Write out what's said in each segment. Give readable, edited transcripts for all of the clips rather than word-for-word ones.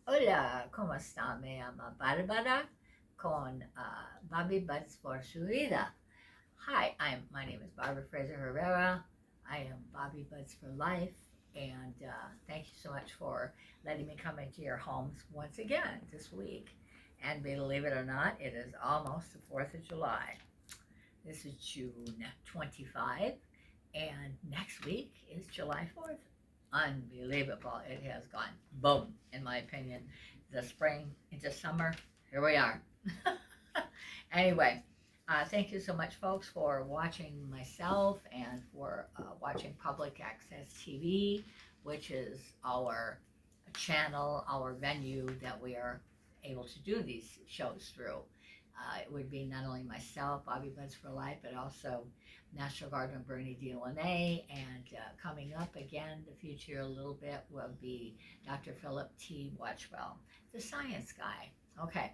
Hola, ¿cómo está? Me llamo Barbara con Bobby Buds for Su Vida. Hi, my name is Barbara Fraser Herrera. I am Bobby Buds for Life, and thank you so much for letting me come into your homes once again this week. And believe it or not, it is almost the 4th of July. This is June 25, and next week is July 4th. Unbelievable. It has gone boom, in my opinion. The spring into summer, here we are. Anyway, thank you so much, folks, for watching myself and for watching Public Access TV, which is our channel, our venue that we are able to do these shows through. It would be not only myself, Bobby Buds for Life, but also National Gardener Bernie DeLaunay, and coming up again, the future a little bit will be Dr. Philip T. Watchwell, the science guy. Okay,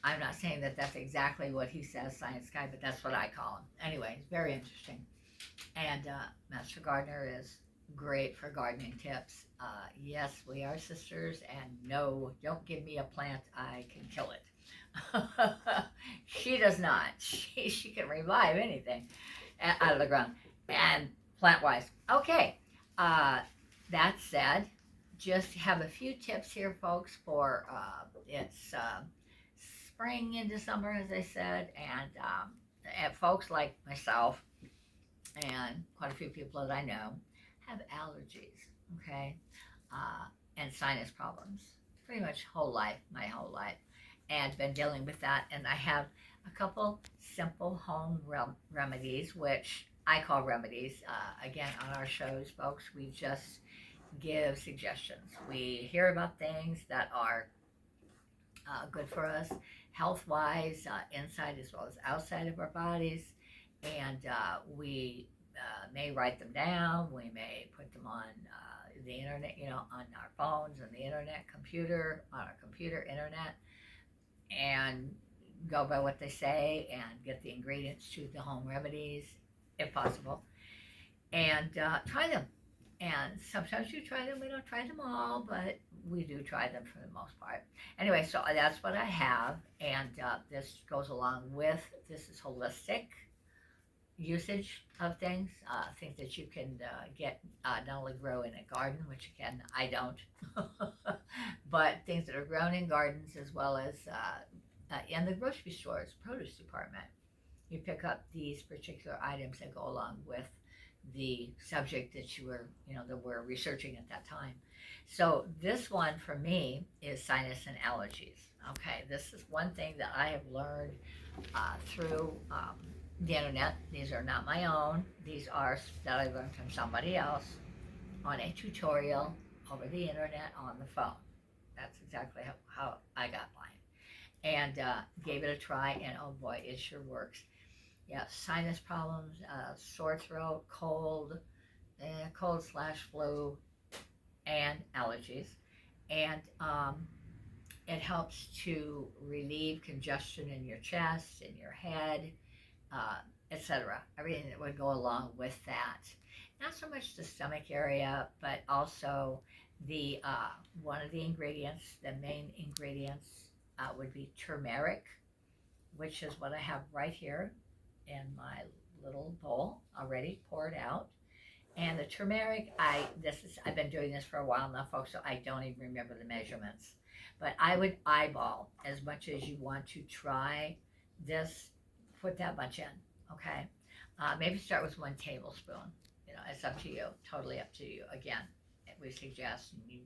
I'm not saying that that's exactly what he says, science guy, but that's what I call him. Anyway, it's very interesting. And Master Gardener is great for gardening tips. Yes, we are sisters, and no, don't give me a plant, I can kill it. She does not. She can revive anything out of the ground and plant wise. Okay, uh, that said, just have a few tips here, folks, for it's spring into summer, as I said, and folks like myself and quite a few people that I know have allergies, okay, and sinus problems. Pretty much my whole life, and been dealing with that. And I have a couple simple home remedies, which I call remedies. Again, on our shows, folks, we just give suggestions. We hear about things that are good for us health wise, inside as well as outside of our bodies. And we may write them down, we may put them on the internet, on our phones, on the internet, on our computer, internet, and go by what they say and get the ingredients to the home remedies if possible and try them. And sometimes you try them, we don't try them all, but we do try them for the most part. Anyway, so that's what I have, and this goes along with this is holistic usage of things that you can get not only grow in a garden, which again I don't, but things that are grown in gardens as well as in the grocery stores, produce department. You pick up these particular items that go along with the subject that that we're researching at that time. So this one for me is sinus and allergies. Okay, this is one thing that I have learned through the internet. These are not my own. These are that I learned from somebody else on a tutorial over the internet on the phone. That's exactly how I got mine. And gave it a try, and oh boy, it sure works. Yeah, sinus problems, sore throat, cold slash flu, and allergies. And it helps to relieve congestion in your chest, in your head, uh, etc. Everything that would go along with that. Not so much the stomach area, but also the one of the ingredients, the main ingredients would be turmeric, which is what I have right here in my little bowl already poured out. And the turmeric, I've been doing this for a while now, folks, so I don't even remember the measurements. But I would eyeball as much as you want to try this. Put that much in, okay? Maybe start with 1 tablespoon. It's up to you. Totally up to you. Again, we suggest you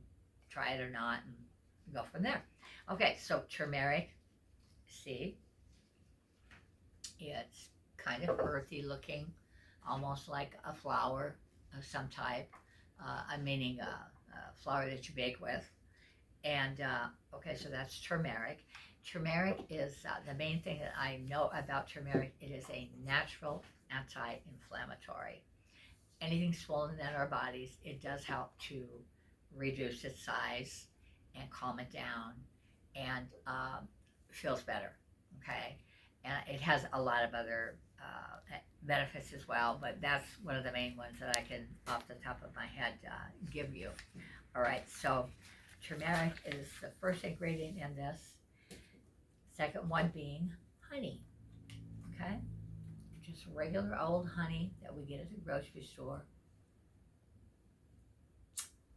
try it or not, and go from there. Okay, so turmeric. See, it's kind of earthy looking, almost like a flour of some type, meaning a flour that you bake with. And okay, so that's turmeric. Turmeric is the main thing that I know about turmeric. It is a natural anti-inflammatory. Anything swollen in our bodies, it does help to reduce its size and calm it down, and feels better. Okay, and it has a lot of other benefits as well, but that's one of the main ones that I can, off the top of my head, give you. All right, so turmeric is the first ingredient in this. Second one being honey, okay? Just regular old honey that we get at the grocery store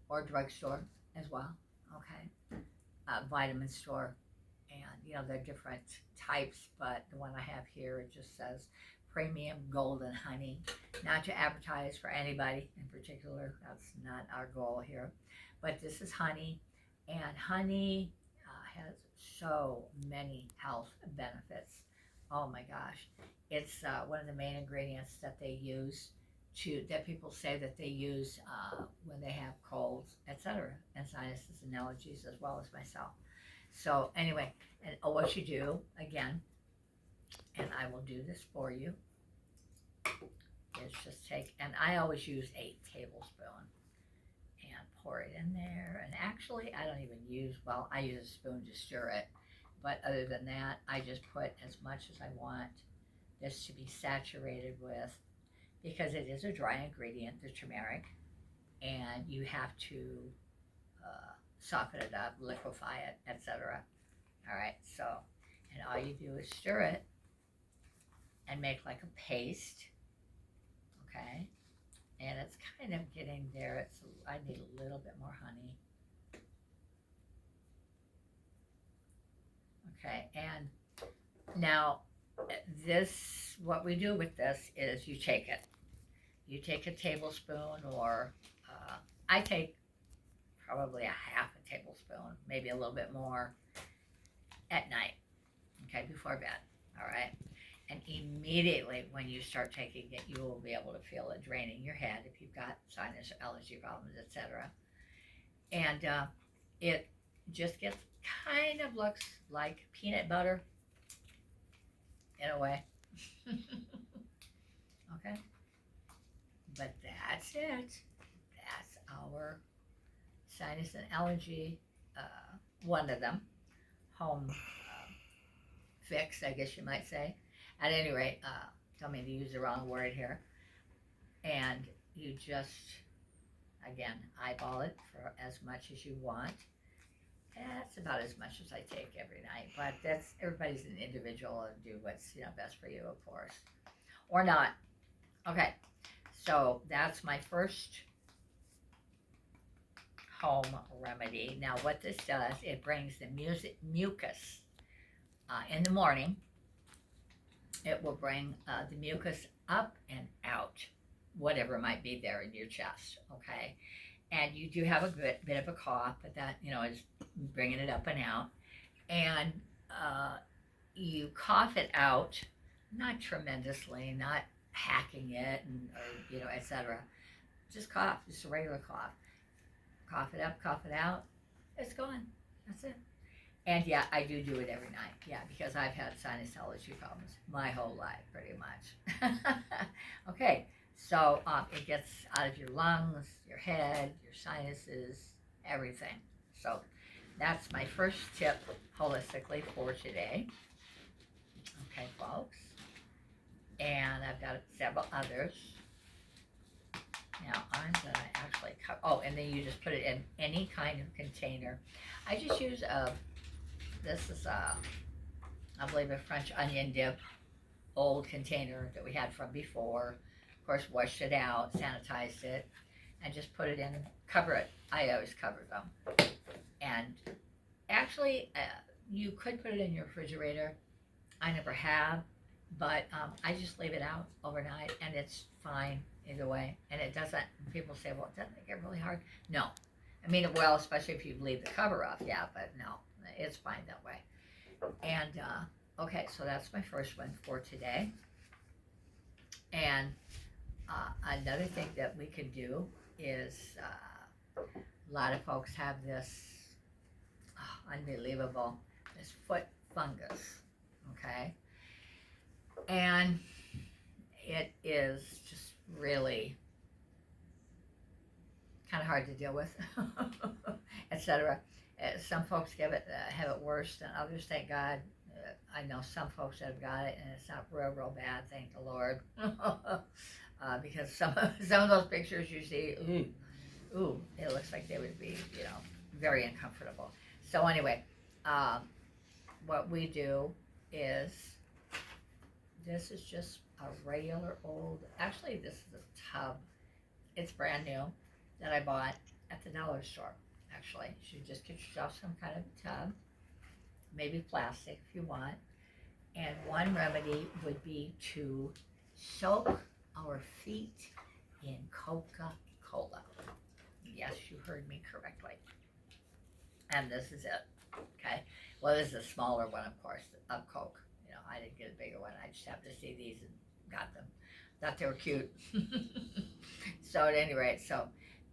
or drugstore as well, okay? Vitamin store, and there are different types, but the one I have here, it just says premium golden honey. Not to advertise for anybody in particular, that's not our goal here, but this is honey, and honey has so many health benefits. Oh my gosh, it's one of the main ingredients that they use that people say that they use when they have colds, etc., and sinuses and allergies, as well as myself. So anyway, and what you do again, and I will do this for you, is just take, and I always use a tablespoon and pour it in there. And actually, I don't even use, well, I use a spoon to stir it, but other than that, I just put as much as I want this to be saturated with, because it is a dry ingredient, the turmeric, and you have to soften it up, liquefy it, etc. All right, so, and all you do is stir it and make like a paste, okay? And it's kind of getting there. I need a little bit more honey. Okay, and now what we do with this is you take a tablespoon, or I take probably a half a tablespoon, maybe a little bit more, at night, okay, before bed, all right? And immediately when you start taking it, you will be able to feel it draining your head if you've got sinus or allergy problems, etc. And it just kind of looks like peanut butter in a way. Okay, but that's it. That's our sinus and allergy, one of them, home fix, I guess you might say. At any rate, don't mean to use the wrong word here. And you just, again, eyeball it for as much as you want. That's about as much as I take every night, but everybody's an individual, and do what's best for you, of course, or not. Okay, so that's my first home remedy. Now, what this does, it brings the mucus in the morning. It will bring the mucus up and out, whatever might be there in your chest. Okay. And you do have a bit of a cough, but that, is bringing it up and out. And you cough it out, not tremendously, not hacking it, or etc. Just cough, just a regular cough. Cough it up, cough it out. It's gone. That's it. And yeah, I do it every night. Yeah, because I've had sinus allergy problems my whole life, pretty much. Okay. So it gets out of your lungs, your head, your sinuses, everything. So that's my first tip holistically for today. Okay, folks. And I've got several others. Now I'm going to actually cut. Oh, and then you just put it in any kind of container. I just use this is I believe a French onion dip, old container that we had from before. Of course, washed it out, sanitized it, and just put it in, cover it. I always cover them. And actually, you could put it in your refrigerator. I never have, but I just leave it out overnight, and it's fine either way. And it doesn't, people say, well, doesn't it get really hard? No. I mean, well, especially if you leave the cover off, yeah, but no, it's fine that way. And, okay, so that's my first one for today. And another thing that we could do is a lot of folks have this unbelievable, this foot fungus, okay? And it is just really kind of hard to deal with, etc. Some folks have it worse than others, thank God. I know some folks that have got it, and it's not real bad, thank the Lord. Because some of those pictures you see, ooh, it looks like they would be, very uncomfortable. So anyway, what we do is, this is just a regular old, actually this is a tub. It's brand new that I bought at the dollar store. Actually, you should just get yourself some kind of tub, maybe plastic if you want. And one remedy would be to soak our feet in Coca-Cola. Yes, you heard me correctly. And this is it, okay? Well, this is a smaller one, of course, of Coke. You know, I didn't get a bigger one. I just happened to see these and got them. Thought they were cute. So at any rate, so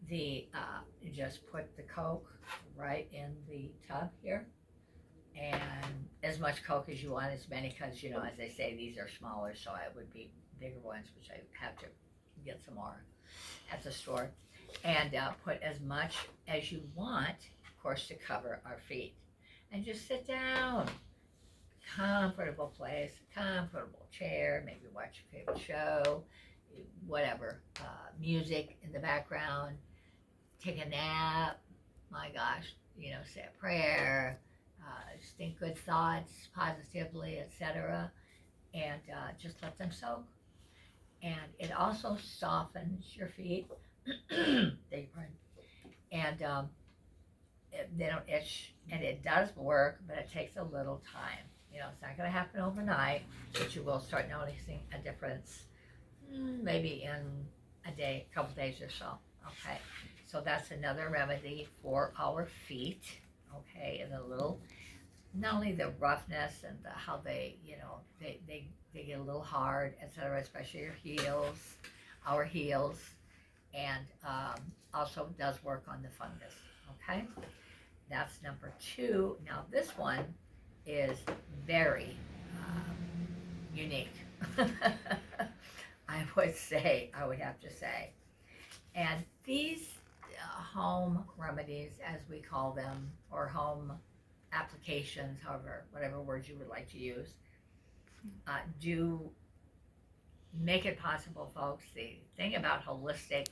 you just put the Coke right in the tub here, and as much Coke as you want, as many, because, you know, as they say, these are smaller, so it would be bigger ones, which I have to get some more at the store. And put as much as you want, of course, to cover our feet. And just sit down. Comfortable place, comfortable chair, maybe watch your favorite show, whatever, music in the background, take a nap, my gosh, you know, say a prayer, just think good thoughts positively, etc. And just let them soak. And it also softens your feet. Beg your pardon. And they don't itch, and it does work, but it takes a little time. You know, it's not going to happen overnight, but you will start noticing a difference maybe in a day, a couple days or so. Okay, so that's another remedy for our feet. Okay, and a little, not only the roughness and how they, you know, they get a little hard, etc., especially your heels, our heels, and also does work on the fungus. Okay, that's number 2. Now this one is very unique. I would have to say. And these home remedies, as we call them, or home applications, however, whatever words you would like to use, do make it possible, folks. The thing about holistic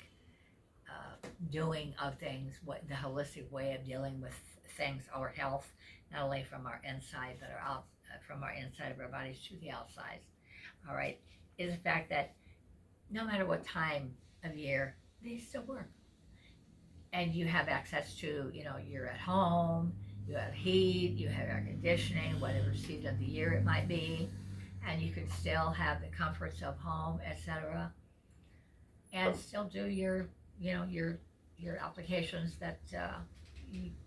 doing of things, what the holistic way of dealing with things, our health, not only from our inside, but from our inside of our bodies to the outside, all right, is the fact that no matter what time of year, they still work. And you have access to, you know, you're at home, you have heat, you have air conditioning, whatever season of the year it might be, and you can still have the comforts of home, etc., and still do your, you know, your applications that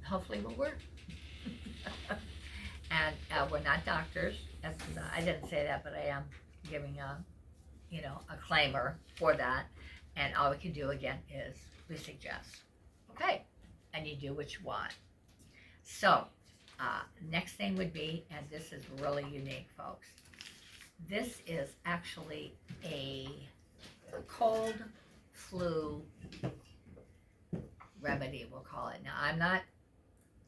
hopefully will work. And we're not doctors. I didn't say that, but I am giving a, you know, a claimer for that. And all we can do again is we suggest. Okay, and you do what you want. So next thing would be, and this is really unique, folks. This is actually a cold flu remedy, we'll call it. Now, I'm not,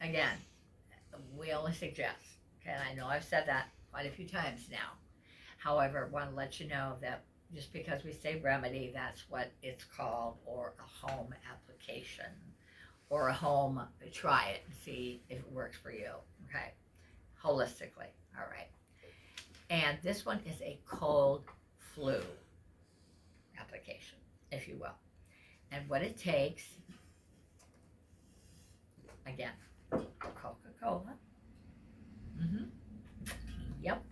again, we only suggest, okay, and I know I've said that quite a few times now. However, I want to let you know that just because we say remedy, that's what it's called, or a home application, or a home, try it and see if it works for you, okay, holistically, all right. And this one is a cold flu application, if you will. And what it takes, again, Coca-Cola. Yep.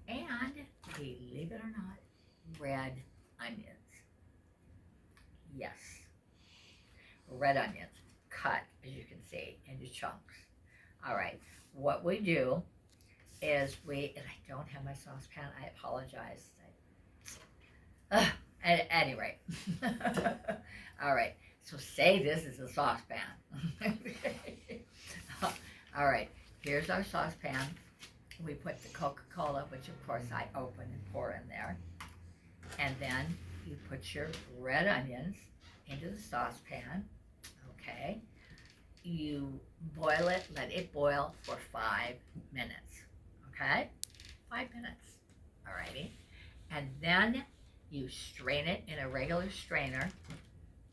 And, believe it or not, red onions. Yes. Red onions, cut, as you can see, into chunks. All right. What we do is and I don't have my saucepan, I apologize. At any rate. All right. So say this is a saucepan. All right. Here's our saucepan. We put the Coca-Cola, which of course I open and pour in there. And then you put your red onions into the saucepan. Okay. You boil it, let it boil for 5 minutes. Okay? 5 minutes. Alrighty. And then you strain it in a regular strainer.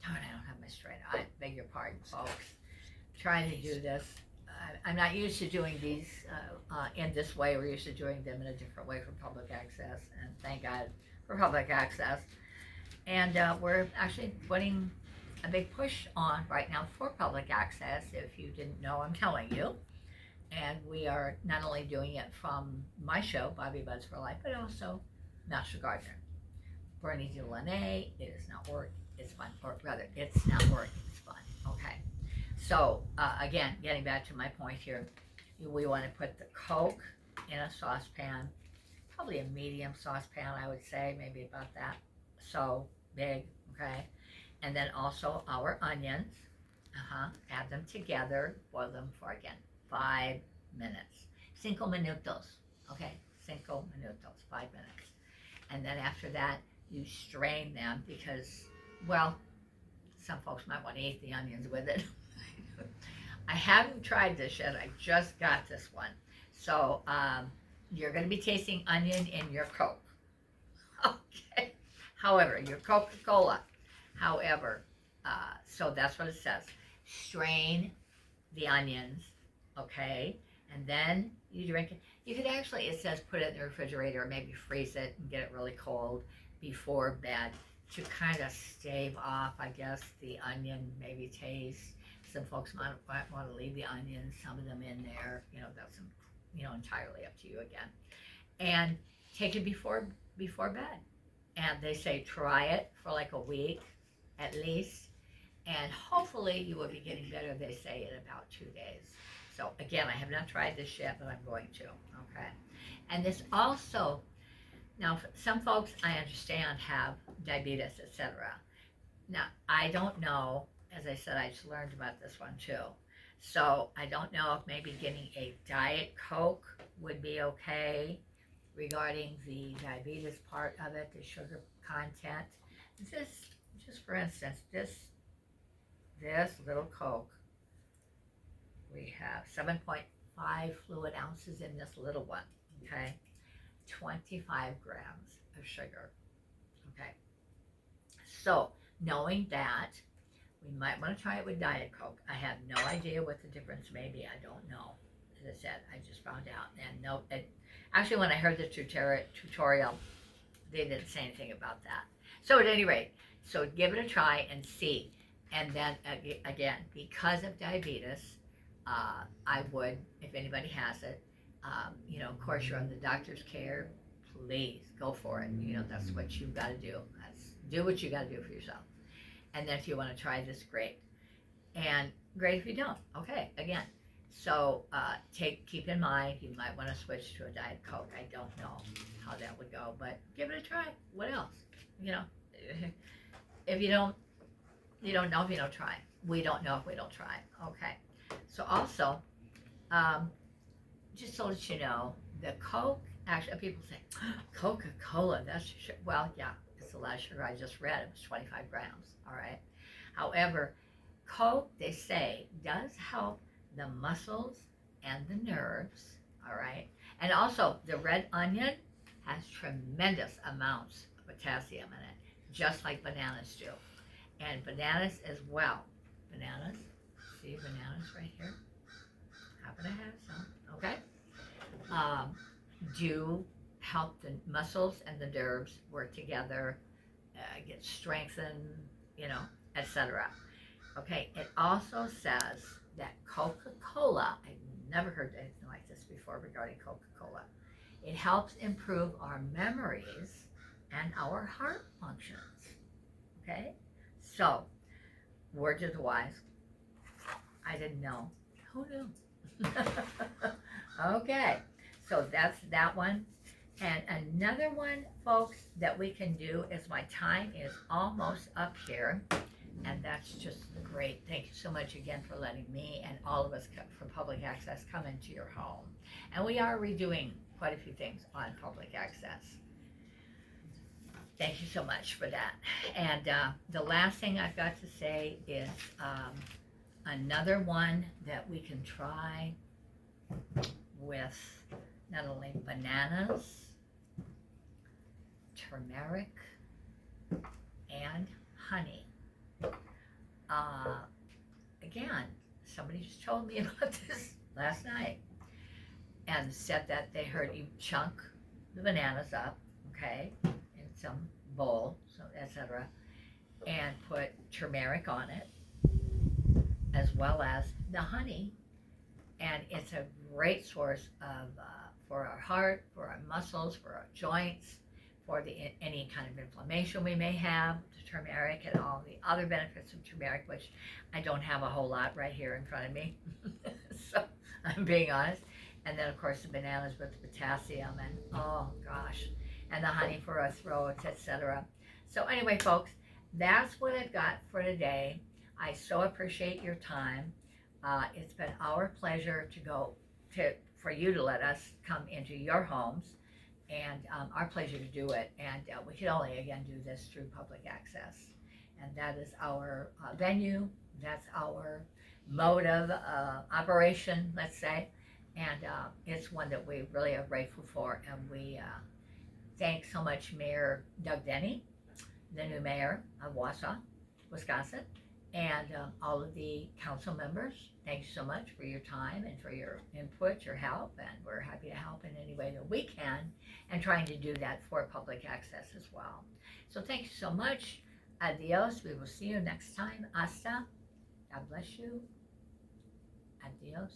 Darn, I don't have my strainer. I beg your pardon, folks. Trying to do this. I'm not used to doing these in this way. We're used to doing them in a different way for public access, and thank God for public access. And we're actually putting a big push on right now for public access. If you didn't know, I'm telling you. And we are not only doing it from my show, Bobby Buds for Life, but also Master Gardener. Bernie Delaney, it is not work, it's fun. Or rather, it's not work, it's fun. Okay. So, again, getting back to my point here, we want to put the Coke in a saucepan, probably a medium saucepan, I would say, maybe about that. So big, okay? And then also our onions, add them together, boil them for, again, 5 minutes. 5 minutos, okay? 5 minutos, 5 minutes. And then after that, you strain them because, well, some folks might want to eat the onions with it. I haven't tried this yet. I just got this one. So you're going to be tasting onion in your Coke. Okay. However, your Coca-Cola. However, so that's what it says. Strain the onions, okay? And then you drink it. You could actually, it says put it in the refrigerator or maybe freeze it and get it really cold before bed to kind of stave off, I guess, the onion maybe taste. Some folks might want to leave the onions, some of them in there. That's entirely up to you again. And take it before bed. And they say try it for like a week at least, and hopefully you will be getting better, they say, in about 2 days. So again, I have not tried this yet, but I'm going to, okay? And this also, now some folks I understand have diabetes, etc. Now, I don't know, as I said, I just learned about this one too. So I don't know if maybe getting a Diet Coke would be okay regarding the diabetes part of it, the sugar content. Just for instance, this little Coke, we have 7.5 fluid ounces in this little one, okay? 25 grams of sugar, okay? So knowing that, we might want to try it with Diet Coke. I have no idea what the difference may be. I don't know. As I said, I just found out. And actually, when I heard the tutorial, they didn't say anything about that. So at any rate, so give it a try and see. And then again, because of diabetes, I would, if anybody has it, of course you're on the doctor's care, please go for it. That's what you've got to do. Do what you got to do for yourself. And then if you want to try this, great. And great if you don't. Okay, again. So keep in mind, you might want to switch to a Diet Coke. I don't know how that would go, but give it a try. What else? If you don't know if you don't try. We don't know if we don't try. Okay. So also, just so that you know, the Coke, actually, people say, Coca-Cola, that's sugar. Well, yeah, it's a lot of sugar. I just read it was 25 grams. All right. However, Coke, they say, does help the muscles and the nerves, all right? And also, the red onion has tremendous amounts of potassium in it, just like bananas do. And bananas as well. Bananas, see bananas right here? Happen to have some, okay? Do help the muscles and the nerves work together, get strengthened, etc. Okay, it also says that Coca-Cola, I've never heard anything like this before regarding Coca-Cola. It helps improve our memories and our heart functions. Okay, so word to the wise. I didn't know. Who knew? Okay, so that's that one. And another one, folks, that we can do is my time is almost up here. And that's just great. Thank you so much again for letting me and all of us from Public Access come into your home. And we are redoing quite a few things on Public Access. Thank you so much for that. And the last thing I've got to say is another one that we can try with not only bananas, turmeric, and honey. again, somebody just told me about this last night and said that they heard you chunk the bananas up, okay, in some bowl, so etc., and put turmeric on it, as well as the honey, and it's a great source of for our heart, for our muscles, for our joints, for any kind of inflammation we may have. The turmeric and all the other benefits of turmeric, which I don't have a whole lot right here in front of me, so I'm being honest. And then of course the bananas with the potassium, and oh gosh, and the honey for our throats, etc. So anyway, folks, that's what I've got for today. I so appreciate your time. It's been our pleasure for you to let us come into your homes, and our pleasure to do it. And we can only, again, do this through public access. And that is our venue. That's our mode of operation, let's say. And it's one that we really are grateful for. And we thank so much Mayor Doug Denny, the new mayor of Wausau, Wisconsin, and all of the council members. Thank you so much for your time and for your input, your help, and we're happy to help in any way that we can, and trying to do that for public access as well. So thank you so much. Adios. We will see you next time. Hasta. God bless you. Adios.